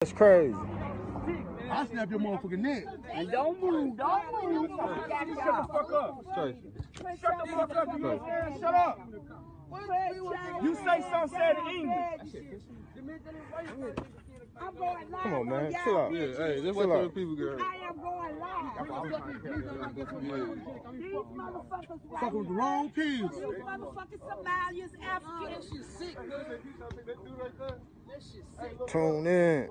That's crazy. I snap your motherfucking neck. And don't move, don't move. Shut the fuck up. Shut the fuck up, you understand? Shut up. You say something said in English. I'm going live. Come on, man. Chill out. Yeah, hey, that's what the people get. I am going live. These motherfuckers right Fuck with the wrong kids. These motherfucking Somalians, Africans. That shit sick. Tune in.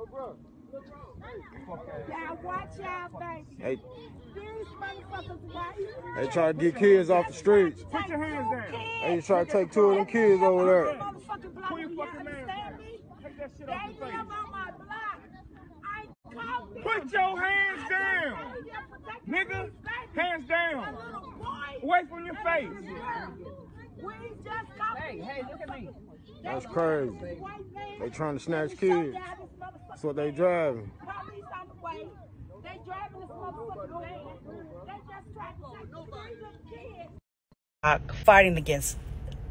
Y'all watch y'all, baby. Hey, These motherfuckers right. they try to get kids off the streets. Put your hands down. They try to take 2 of them kids over there. Motherfucking block. Put your You fucking hands understand down. me? Take that shit They off your live face. on my block. I ain't called them. Put your hands down. Nigga, hands down. Away from your face. We just got Hey, look at me. That's crazy. They trying to snatch kids. That's what they driving. Police on the way. They driving this motherfucking van. They just trying to take 3 kids. Fighting against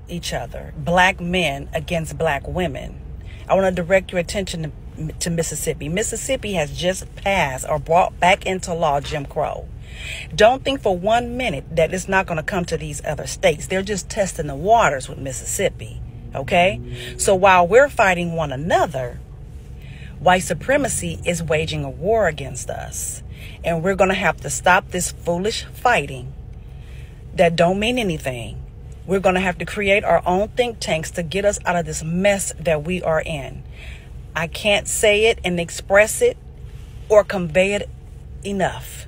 each other, black men against black women. I want to direct your attention to Mississippi. Mississippi has just passed or brought back into law Jim Crow. Don't think for 1 minute that it's not going to come to these other states. They're just testing the waters with Mississippi. Okay? So while we're fighting one another, white supremacy is waging a war against us. And we're going to have to stop this foolish fighting that don't mean anything. We're going to have to create our own think tanks to get us out of this mess that we are in. I can't say it and express it or convey it enough.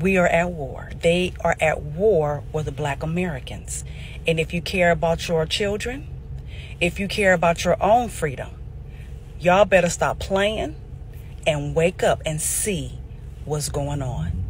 We are at war. They are at war with the black Americans. And if you care about your children, if you care about your own freedom, y'all better stop playing and wake up and see what's going on.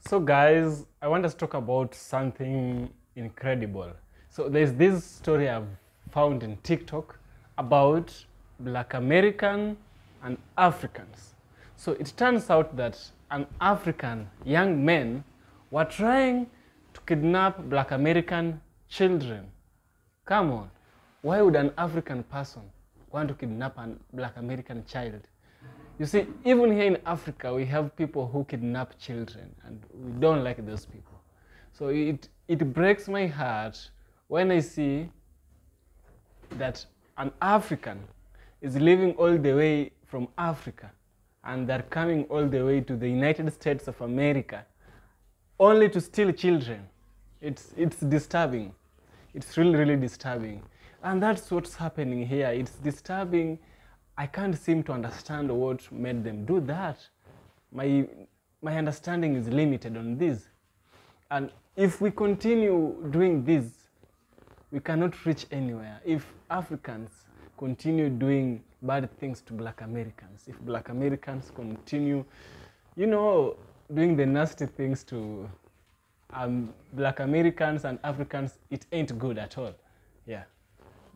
So guys, I want us to talk about something incredible. So there's this story I've found in TikTok about Black American and Africans. So it turns out that an African young men were trying to kidnap Black American children. Come on, why would an African person want to kidnap a Black American child? You see, even here in Africa, we have people who kidnap children, and we don't like those people. So it breaks my heart when I see that an African is living all the way from Africa, and they're coming all the way to the United States of America only to steal children. It's disturbing. It's really, really disturbing. And that's what's happening here. It's disturbing. I can't seem to understand what made them do that. My understanding is limited on this. And if we continue doing this, we cannot reach anywhere. If Africans continue doing bad things to Black Americans, if Black Americans continue, doing the nasty things to Black Americans and Africans, it ain't good at all. Yeah,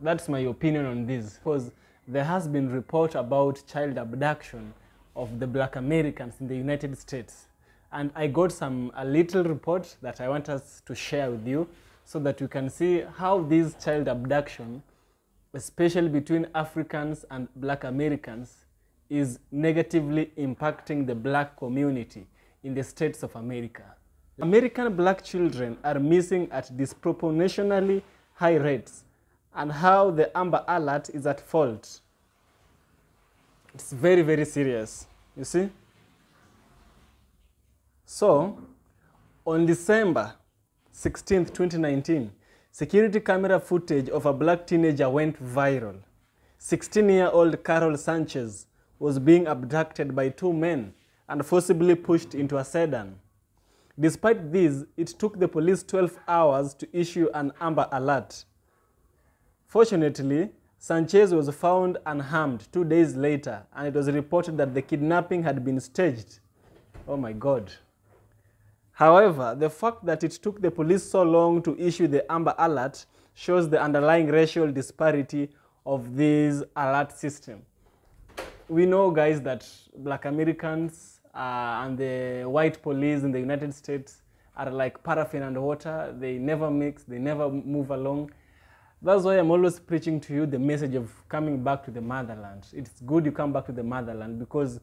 that's my opinion on this. Because there has been report about child abduction of the Black Americans in the United States. And I got a little report that I want us to share with you so that you can see how this child abduction, especially between Africans and Black Americans, is negatively impacting the Black community in the States of America. American Black children are missing at disproportionately high rates, and how the Amber Alert is at fault. It's very, very serious, you see? So, on December 16th, 2019, security camera footage of a black teenager went viral. 16-year-old Carol Sanchez was being abducted by 2 men and forcibly pushed into a sedan. Despite this, it took the police 12 hours to issue an Amber Alert. Fortunately, Sanchez was found unharmed 2 days later, and it was reported that the kidnapping had been staged. Oh my God. However, the fact that it took the police so long to issue the Amber Alert shows the underlying racial disparity of this alert system. We know, guys, that Black Americans and the white police in the United States are like paraffin and water. They never mix, they never move along. That's why I'm always preaching to you the message of coming back to the motherland. It's good you come back to the motherland, because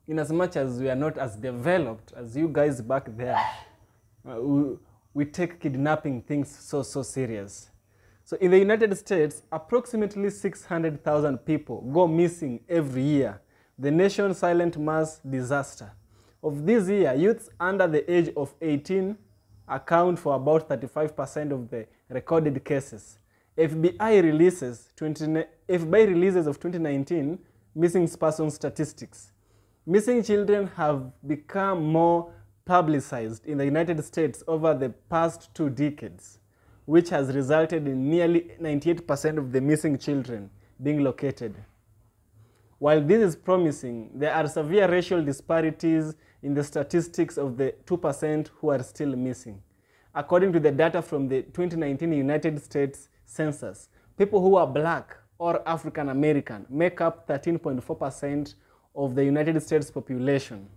in as much as we are not as developed as you guys back there, we take kidnapping things so serious. So in the United States, approximately 600,000 people go missing every year, the nation's silent mass disaster. Of this year, youths under the age of 18 account for about 35% of the recorded cases. FBI releases of 2019 missing person statistics. Missing children have become more publicized in the United States over the past 2 decades, which has resulted in nearly 98% of the missing children being located. While this is promising, there are severe racial disparities in the statistics of the 2% who are still missing. According to the data from the 2019 United States Census, people who are black or African American make up 13.4% of the United States population.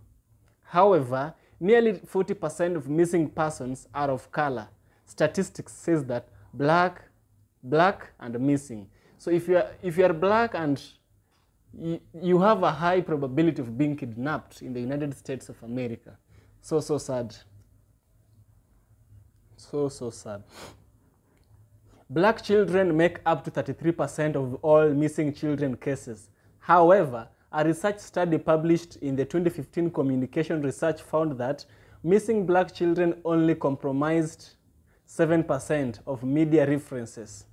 However, nearly 40% of missing persons are of color. Statistics says that black and missing. So if you are black and you have a high probability of being kidnapped in the United States of America. So sad. So sad. Black children make up to 33% of all missing children cases. However, a research study published in the 2015 Communication Research found that missing black children only comprised 7% of media references.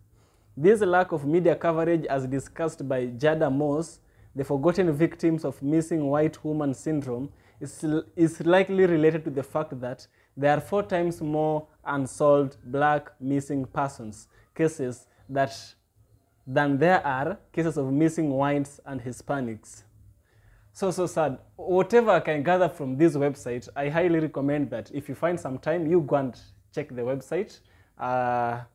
This lack of media coverage, as discussed by Jada Moss, the forgotten victims of missing white woman syndrome, is likely related to the fact that there are 4 times more unsolved black missing persons cases than there are cases of missing whites and Hispanics. So sad. Whatever I can gather from this website, I highly recommend that if you find some time, you go and check the website. I'll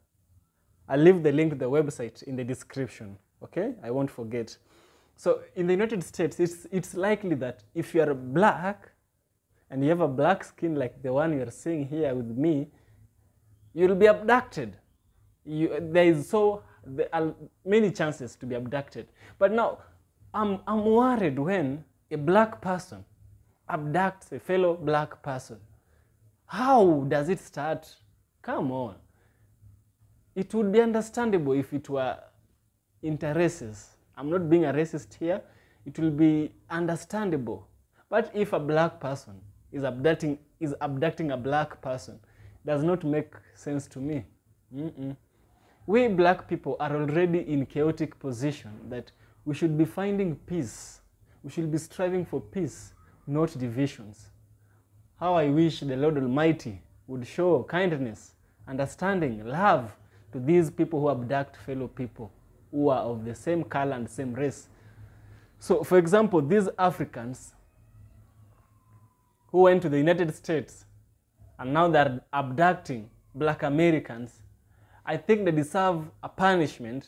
leave the link to the website in the description, okay? I won't forget. So in the United States, it's likely that if you are black and you have a black skin like the one you're seeing here with me, you'll be abducted. There are many chances to be abducted. But now, I'm worried when a black person abducts a fellow black person. How does it start? Come on. It would be understandable if it were inter-races. I'm not being a racist here. It will be understandable. But if a black person is abducting a black person, it does not make sense to me. We black people are already in chaotic position that we should be finding peace. We should be striving for peace, not divisions. How I wish the Lord Almighty would show kindness, understanding, love to these people who abduct fellow people who are of the same color and same race. So, for example, these Africans who went to the United States and now they're abducting black Americans, I think they deserve a punishment,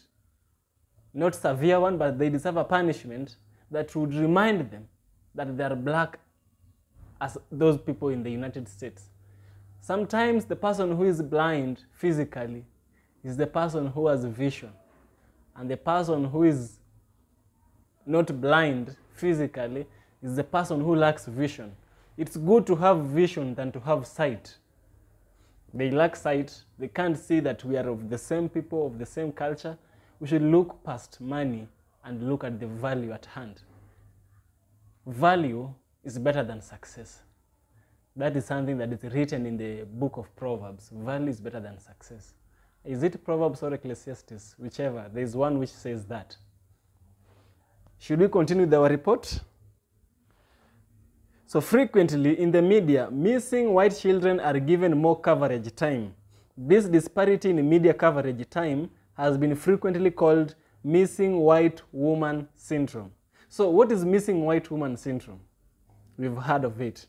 not severe one, but they deserve a punishment that would remind them that they're black as those people in the United States. Sometimes the person who is blind physically is the person who has vision. And the person who is not blind physically is the person who lacks vision. It's good to have vision than to have sight. They lack sight. They can't see that we are of the same people, of the same culture. We should look past money and look at the value at hand. Value is better than success. That is something that is written in the book of Proverbs. Value is better than success. Is it Proverbs or Ecclesiastes? Whichever. There is one which says that. Should we continue with our report? So frequently in the media, missing white children are given more coverage time. This disparity in media coverage time has been frequently called missing white woman syndrome. So what is missing white woman syndrome? We've heard of it.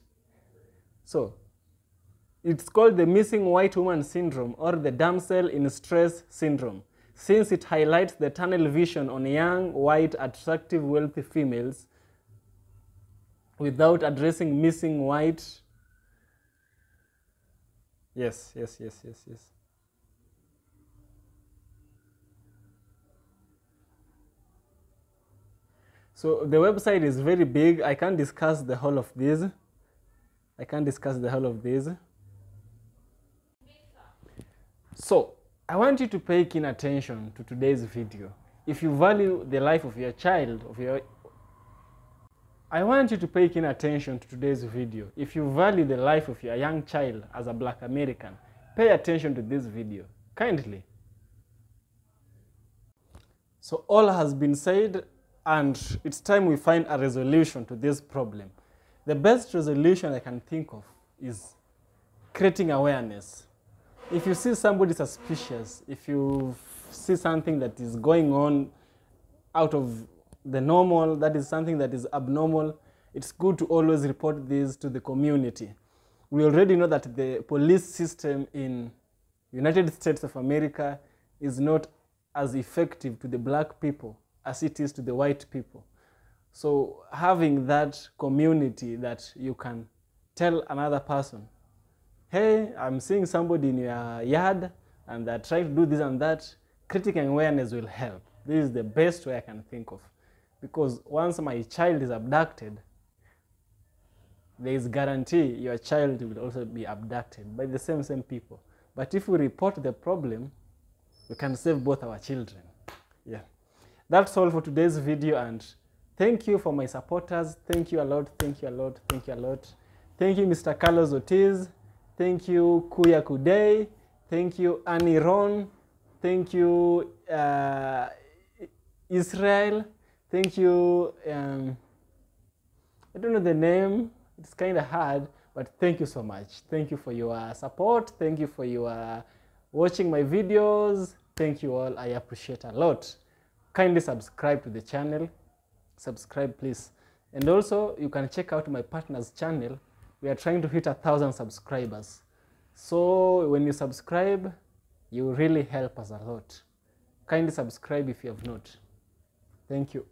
So it's called the missing white woman syndrome or the damsel in distress syndrome, since it highlights the tunnel vision on young, white, attractive, wealthy females without addressing missing white. Yes. So the website is very big. I can't discuss the whole of this. So I want you to pay keen attention to today's video. If you value the life of your child, I want you to pay keen attention to today's video. If you value the life of your young child as a Black American, pay attention to this video, kindly. So all has been said, and it's time we find a resolution to this problem. The best resolution I can think of is creating awareness. If you see somebody suspicious, if you see something that is going on out of the normal, that is something that is abnormal, it's good to always report this to the community. We already know that the police system in United States of America is not as effective to the Black people as it is to the white people. So having that community that you can tell another person, hey, I'm seeing somebody in your yard and they're trying to do this and that, creating awareness will help. This is the best way I can think of. Because once my child is abducted, there is guarantee your child will also be abducted by the same people. But if we report the problem, we can save both our children. Yeah. That's all for today's video, and thank you for my supporters. Thank you a lot, thank you a lot, thank you a lot. Thank you, Mr. Carlos Ortiz. Thank you, Kuya Kudei. Thank you, Annie Ron. Thank you, Israel. Thank you, I don't know the name. It's kind of hard, but thank you so much. Thank you for your support. Thank you for your watching my videos. Thank you all. I appreciate a lot. Kindly subscribe to the channel. Subscribe, please. And also, you can check out my partner's channel. We are trying to hit 1,000 subscribers. So when you subscribe, you really help us a lot. Kindly subscribe if you have not. Thank you.